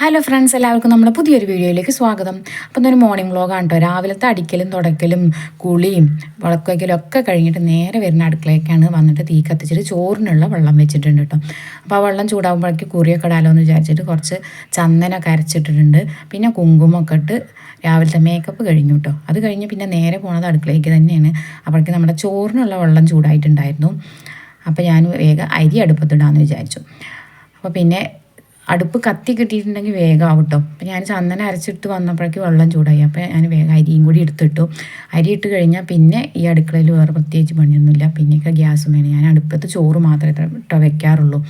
Hello friends, എല്ലാവർക്കും നമ്മുടെ പുതിയൊരു വീഡിയോയിലേക്ക് സ്വാഗതം. അപ്പോൾ ഇതൊരു മോർണിംഗ് വ്ളോഗാണ് കേട്ടോ. രാവിലത്തെ അടിക്കലും തുടക്കലും കുളിയും വിളക്കുവയ്ക്കലും ഒക്കെ കഴിഞ്ഞിട്ട് നേരെ വരുന്ന അടുക്കളയൊക്കെയാണ് വന്നിട്ട് തീ കത്തിച്ചിട്ട് ചോറിനുള്ള വെള്ളം വെച്ചിട്ടുണ്ട് കേട്ടോ. അപ്പോൾ ആ വെള്ളം ചൂടാകുമ്പോഴേക്ക് കുറിയൊക്കെ ഇടാലോ എന്ന് വിചാരിച്ചിട്ട് കുറച്ച് ചന്ദനമൊക്കെ അരച്ചിട്ടിട്ടുണ്ട്. പിന്നെ കുങ്കുമൊക്കെ ഇട്ട് രാവിലത്തെ മേക്കപ്പ് കഴിഞ്ഞു കേട്ടോ. അത് കഴിഞ്ഞ് പിന്നെ നേരെ പോണത് അടുക്കളയ്ക്ക് തന്നെയാണ്. അപ്പോഴേക്ക് നമ്മുടെ ചോറിനുള്ള വെള്ളം ചൂടായിട്ടുണ്ടായിരുന്നു. അപ്പോൾ ഞാൻ വേഗം അരി അടുപ്പത്തിടാമെന്ന് വിചാരിച്ചു. അപ്പോൾ പിന്നെ അടുപ്പ് കത്തി കിട്ടിയിട്ടുണ്ടെങ്കിൽ വേഗം ആവും കേട്ടോ. അപ്പോൾ ഞാൻ ചന്ദനം അരച്ചിട്ട് വന്നപ്പോഴേക്ക് വെള്ളം ചൂടായി. അപ്പോൾ ഞാൻ വേഗം അരിയും കൂടി എടുത്തിട്ടു. അരി ഇട്ട് കഴിഞ്ഞാൽ പിന്നെ ഈ അടുക്കളയിൽ വേറെ പ്രത്യേകിച്ച് പണിയൊന്നുമില്ല. പിന്നെയൊക്കെ ഗ്യാസും വേണം. ഞാൻ അടുപ്പത്ത് ചോറ് മാത്രമേ ഇട്ടോ വെക്കാറുള്ളൂ.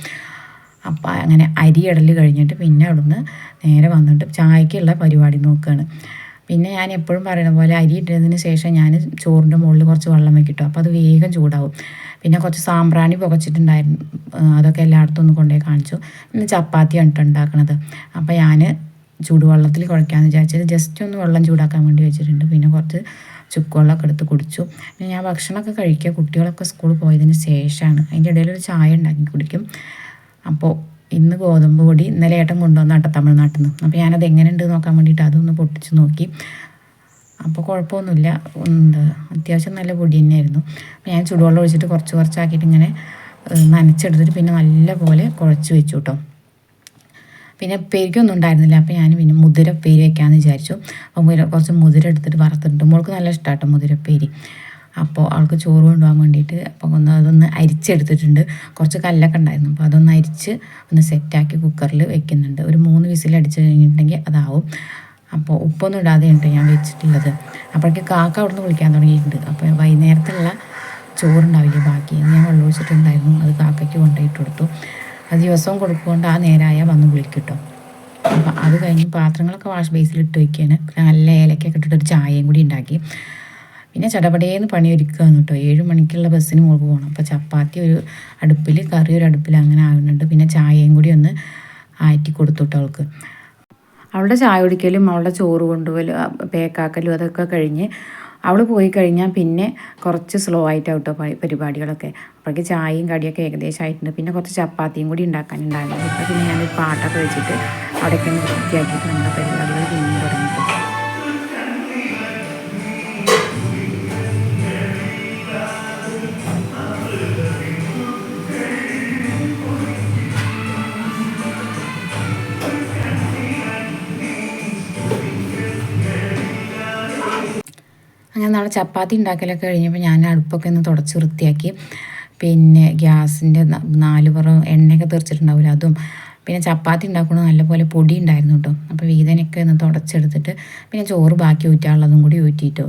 അപ്പോൾ അങ്ങനെ അരി ഇടൽ കഴിഞ്ഞിട്ട് പിന്നെ അവിടുന്ന് നേരെ വന്നിട്ട് ചായക്കുള്ള പരിപാടി നോക്കുകയാണ്. പിന്നെ ഞാൻ എപ്പോഴും പറയുന്ന പോലെ അരി ഇട്ടതിന് ശേഷം ഞാൻ ചോറിൻ്റെ മുകളിൽ കുറച്ച് വെള്ളം വെക്കിട്ടോ. അപ്പോൾ അത് വേഗം ചൂടാവും. പിന്നെ കുറച്ച് സാമ്പ്രാണി പുകച്ചിട്ടുണ്ടായിരുന്നു. അതൊക്കെ എല്ലായിടത്തും ഒന്ന് കൊണ്ടുപോയി കാണിച്ചു. പിന്നെ ചപ്പാത്തിയാണ് കേട്ടോ ഉണ്ടാക്കണത്. അപ്പോൾ ഞാൻ ചൂടുവെള്ളത്തിൽ കുഴയ്ക്കാമെന്ന് വിചാരിച്ചത് ജസ്റ്റ് ഒന്ന് വെള്ളം ചൂടാക്കാൻ വേണ്ടി വെച്ചിട്ടുണ്ട്. പിന്നെ കുറച്ച് ചുക്കുവെള്ളമൊക്കെ എടുത്ത് കുടിച്ചു. പിന്നെ ഞാൻ ഭക്ഷണമൊക്കെ കഴിക്കുക കുട്ടികളൊക്കെ സ്കൂളിൽ പോയതിന് ശേഷമാണ്. അതിൻ്റെ ഇടയിൽ ഒരു ചായ ഉണ്ടാക്കി കുടിക്കും. അപ്പോൾ ഇന്ന് ഗോതമ്പ് പൊടി ഇന്നലെ ഏട്ടൻ കൊണ്ടുവന്ന കേട്ടോ തമിഴ്നാട്ടിൽ നിന്ന്. അപ്പോൾ ഞാനത് എങ്ങനെയുണ്ട് നോക്കാൻ വേണ്ടിയിട്ട് അതൊന്ന് പൊട്ടിച്ച് നോക്കി. അപ്പോൾ കുഴപ്പമൊന്നുമില്ല, അത്യാവശ്യം നല്ല പൊടി തന്നെയായിരുന്നു. അപ്പോൾ ഞാൻ ചൂടുവെള്ളം ഒഴിച്ചിട്ട് കുറച്ചാക്കിയിട്ട് ഇങ്ങനെ നനച്ചെടുത്തിട്ട് പിന്നെ നല്ല പോലെ കുഴച്ച് വെച്ചു കേട്ടോ. പിന്നെ പെരിക്കൊന്നും ഉണ്ടായിരുന്നില്ല. അപ്പോൾ ഞാൻ പിന്നെ മുതിരപ്പേരി വെക്കാമെന്ന് വിചാരിച്ചു. അപ്പോൾ കുറച്ച് മുതിര എടുത്തിട്ട് വറുത്തിട്ടുണ്ട്. മോൾക്ക് നല്ല ഇഷ്ടമാണ് കേട്ടോ മുതിരപ്പേരി. അപ്പോൾ അവൾക്ക് ചോറ് കൊണ്ടുപോകാൻ വേണ്ടിയിട്ട് അപ്പോൾ അതൊന്ന് അരിച്ചെടുത്തിട്ടുണ്ട്. കുറച്ച് കല്ലൊക്കെ ഉണ്ടായിരുന്നു. അപ്പോൾ അതൊന്ന് അരിച്ച് ഒന്ന് സെറ്റാക്കി കുക്കറിൽ വെക്കുന്നുണ്ട്. ഒരു 3 വിസിൽ അടിച്ച് കഴിഞ്ഞിട്ടുണ്ടെങ്കിൽ അതാവും. അപ്പോൾ ഉപ്പൊന്നും ഇടാതെ ഉണ്ട് ഞാൻ വെച്ചിട്ടുള്ളത്. അപ്പോഴേക്ക് കാക്ക അവിടുന്ന് വിളിക്കാൻ തുടങ്ങിയിട്ടുണ്ട്. അപ്പോൾ വൈകുന്നേരത്തുള്ള ചോറുണ്ടാവില്ലേ ബാക്കി, അത് ഞാൻ വെള്ളം ഒഴിച്ചിട്ടുണ്ടായിരുന്നു. അത് കാക്കയ്ക്ക് കൊണ്ടുപോയിട്ട് കൊടുത്തു. അത് ദിവസവും കൊടുക്കുകൊണ്ട് ആ നേരമായാൽ വന്ന് വിളിക്കിട്ടോ. അപ്പോൾ അത് കഴിഞ്ഞ് പാത്രങ്ങളൊക്കെ വാഷ് ബേസിലിട്ട് വയ്ക്കുകയാണ്. നല്ല ഏലക്കൊക്കെ ഇട്ടിട്ടൊരു ചായയും കൂടി ഉണ്ടാക്കി. പിന്നെ ചടപടേന്ന് പണി ഒരുക്കുകയാണ് കേട്ടോ. 7 മണിക്കുള്ള ബസ്സിന് മുകളിൽ പോകണം. അപ്പോൾ ചപ്പാത്തി ഒരു അടുപ്പിൽ, കറി ഒരു അടുപ്പിൽ അങ്ങനെ ആകുന്നുണ്ട്. പിന്നെ ചായയും കൂടി ഒന്ന് ആറ്റി കൊടുത്തു കേട്ടോ അവൾക്ക്. അവളുടെ ചായ കുടിക്കലും അവളുടെ ചോറ് കൊണ്ടുപോകലും പേക്കാക്കലും അതൊക്കെ കഴിഞ്ഞ് അവൾ പോയി കഴിഞ്ഞാൽ പിന്നെ കുറച്ച് സ്ലോ ആയിട്ടാണ് കേട്ടോ പരിപാടികളൊക്കെ. അപ്പോഴേക്ക് ചായയും കടിയൊക്കെ ഏകദേശം ആയിട്ടുണ്ട്. പിന്നെ കുറച്ച് ചപ്പാത്തിയും കൂടി ഉണ്ടാക്കാനുണ്ടായിരുന്നു. അപ്പോൾ പിന്നെ ഞാനൊരു പാട്ടൊക്കെ വെച്ചിട്ട് അവിടേക്ക് ഒന്ന് വൃത്തിയാക്കിയിട്ട് നമ്മുടെ പരിപാടികൾ പിന്നെയും തുടങ്ങിയിട്ട്. അങ്ങനെ നാളെ ചപ്പാത്തി ഉണ്ടാക്കലൊക്കെ കഴിഞ്ഞപ്പോൾ ഞാൻ അടുപ്പൊക്കെ ഒന്ന് തുടച്ച് വൃത്തിയാക്കി. പിന്നെ ഗ്യാസിൻ്റെ 4 പുറം എണ്ണയൊക്കെ തെറിച്ചിട്ടുണ്ടാവില്ല അതും. പിന്നെ ചപ്പാത്തി ഉണ്ടാക്കുന്നത് നല്ലപോലെ പൊടി ഉണ്ടായിരുന്നു കേട്ടോ. അപ്പോൾ വീതനൊക്കെ ഒന്ന് തുടച്ചെടുത്തിട്ട് പിന്നെ ചോറ് ബാക്കി ഊറ്റാനുള്ളതും കൂടി ഊറ്റിയിട്ട്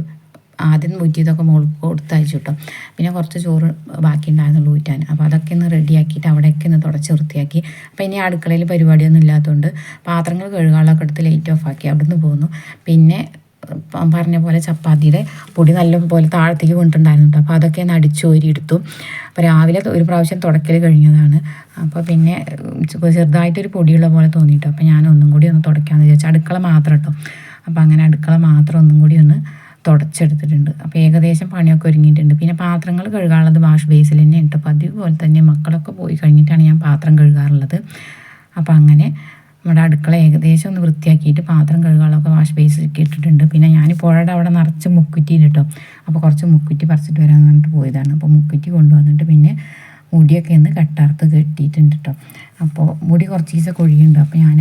ആദ്യം ഊറ്റിയതൊക്കെ മുകൾക്ക് കൊടുത്തയച്ചു കേട്ടോ. പിന്നെ കുറച്ച് ചോറ് ബാക്കി ഉണ്ടായിരുന്നുള്ളൂ ഊറ്റാൻ. അപ്പോൾ അതൊക്കെ ഒന്ന് റെഡിയാക്കിയിട്ട് അവിടെയൊക്കെ ഒന്ന് തുടച്ച് വൃത്തിയാക്കി. അപ്പോൾ ഇനി അടുക്കളയിൽ പരിപാടിയൊന്നും ഇല്ലാത്തതുകൊണ്ട് പാത്രങ്ങൾ കഴുകാനുള്ളതൊക്കെ എടുത്ത് ലൈറ്റ് ഓഫ് ആക്കി അവിടെ നിന്ന് പോന്നു. പിന്നെ പറഞ്ഞ പോലെ ചപ്പാത്തിയുടെ പൊടി നല്ലപോലെ താഴത്തേക്ക് വീണിട്ടുണ്ടായിരുന്നു. അപ്പോൾ അതൊക്കെ ഒന്ന് അടിച്ചോരി എടുത്തു. അപ്പോൾ രാവിലെ ഒരു പ്രാവശ്യം തുടക്കൽ കഴിഞ്ഞതാണ്. അപ്പോൾ പിന്നെ ചെറുതായിട്ടൊരു പൊടിയുള്ള പോലെ തോന്നിയിട്ടു. അപ്പോൾ ഞാൻ ഒന്നും കൂടി ഒന്ന് തുടയ്ക്കാമെന്ന് വിചാരിച്ചു. അടുക്കള മാത്രം കേട്ടോ. അപ്പോൾ അങ്ങനെ അടുക്കള മാത്രം ഒന്നും കൂടി ഒന്ന് തുടച്ചെടുത്തിട്ടുണ്ട്. അപ്പോൾ ഏകദേശം പണിയൊക്കെ ഒരുങ്ങിയിട്ടുണ്ട്. പിന്നെ പാത്രങ്ങൾ കഴുകാനുള്ളത് വാഷ് ബേസിൽ തന്നെ ഉണ്ട്. അപ്പോൾ അതുപോലെ തന്നെ മക്കളൊക്കെ പോയി കഴിഞ്ഞിട്ടാണ് ഞാൻ പാത്രം കഴുകാറുള്ളത്. അപ്പോൾ അങ്ങനെ നമ്മുടെ അടുക്കള ഏകദേശം ഒന്ന് വൃത്തിയാക്കിയിട്ട് പാത്രം കഴുകാനൊക്കെ വാഷ് ബേസിലേക്ക് ഇട്ടിട്ടുണ്ട്. പിന്നെ ഞാൻ പുഴയുടെ അവിടെ നിറച്ച് മുക്കുറ്റി കേട്ടോ. അപ്പോൾ കുറച്ച് മുക്കുറ്റി പറിച്ചിട്ട് വരാമെന്ന് പറഞ്ഞിട്ട് പോയതാണ്. അപ്പോൾ മുക്കുറ്റി കൊണ്ടുവന്നിട്ട് പിന്നെ മുടിയൊക്കെ ഒന്ന് കെട്ടറുത്ത് കെട്ടിയിട്ടുണ്ട് കേട്ടോ. അപ്പോൾ മുടി കുറച്ച് ദിവസം കൊഴിയുണ്ട്. അപ്പോൾ ഞാൻ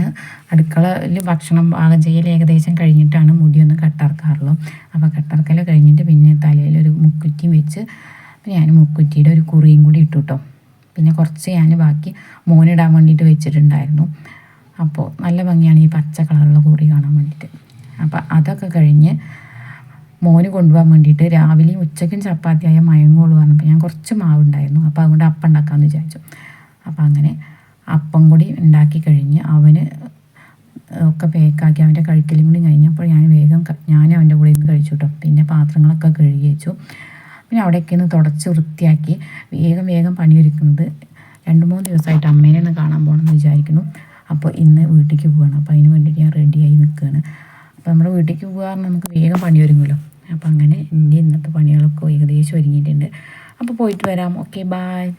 അടുക്കളയിൽ ഭക്ഷണം പാകം ചെയ്യൽ ഏകദേശം കഴിഞ്ഞിട്ടാണ് മുടിയൊന്ന് കെട്ടറക്കാറുള്ളൂ. അപ്പോൾ കെട്ടറക്കൽ കഴിഞ്ഞിട്ട് പിന്നെ തലയിലൊരു മുക്കുറ്റിയും വെച്ച് പിന്നെ ഞാൻ മുക്കുറ്റിയുടെ ഒരു കുറിയും കൂടി ഇട്ടു കേട്ടോ. പിന്നെ കുറച്ച് ഞാൻ ബാക്കി മോനിടാൻ വേണ്ടിയിട്ട് വെച്ചിട്ടുണ്ടായിരുന്നു. അപ്പോൾ നല്ല ഭംഗിയാണ് ഈ പച്ച കളറുള്ള കുറി കാണാൻ വേണ്ടിയിട്ട്. അപ്പോൾ അതൊക്കെ കഴിഞ്ഞ് മോന് കൊണ്ടുപോകാൻ വേണ്ടിയിട്ട് രാവിലെയും ഉച്ചയ്ക്കും ചപ്പാത്തിയായ മയങ്ങുള്ളൂ പറഞ്ഞപ്പോൾ ഞാൻ കുറച്ച് മാവുണ്ടായിരുന്നു. അപ്പോൾ അതുകൊണ്ട് അപ്പം ഉണ്ടാക്കാമെന്ന് വിചാരിച്ചു. അപ്പോൾ അങ്ങനെ അപ്പം കൂടി ഉണ്ടാക്കി കഴിഞ്ഞ് അവന് ഒക്കെ പേക്കാക്കി അവൻ്റെ കഴിക്കലും കൂടി കഴിഞ്ഞപ്പോൾ ഞാനും അവൻ്റെ കൂടെ ഇന്ന് കഴിച്ചു കേട്ടോ. പിന്നെ പാത്രങ്ങളൊക്കെ കഴുകി വെച്ചു. പിന്നെ അവിടെയൊക്കെ ഒന്ന് തുടച്ച് വൃത്തിയാക്കി വേഗം പണിയൊരുക്കുന്നത് 2-3 ദിവസമായിട്ട് അമ്മേനെ ഒന്ന് കാണാൻ പോകണമെന്ന് വിചാരിക്കുന്നു. അപ്പോൾ ഇന്ന് വീട്ടിലേക്ക് പോവുകയാണ്. അപ്പോൾ അതിന് വേണ്ടിയിട്ട് ഞാൻ റെഡിയായി നിൽക്കുകയാണ്. അപ്പോൾ നമ്മുടെ വീട്ടിലേക്ക് പോകാൻ നമുക്ക് വേഗം പണി ഒരുങ്ങുമല്ലോ. അപ്പോൾ അങ്ങനെ എൻ്റെ ഇന്നത്തെ പണികളൊക്കെ ഏകദേശം ഒരുങ്ങിയിട്ടുണ്ട്. അപ്പോൾ പോയിട്ട് വരാം. Okay, bye.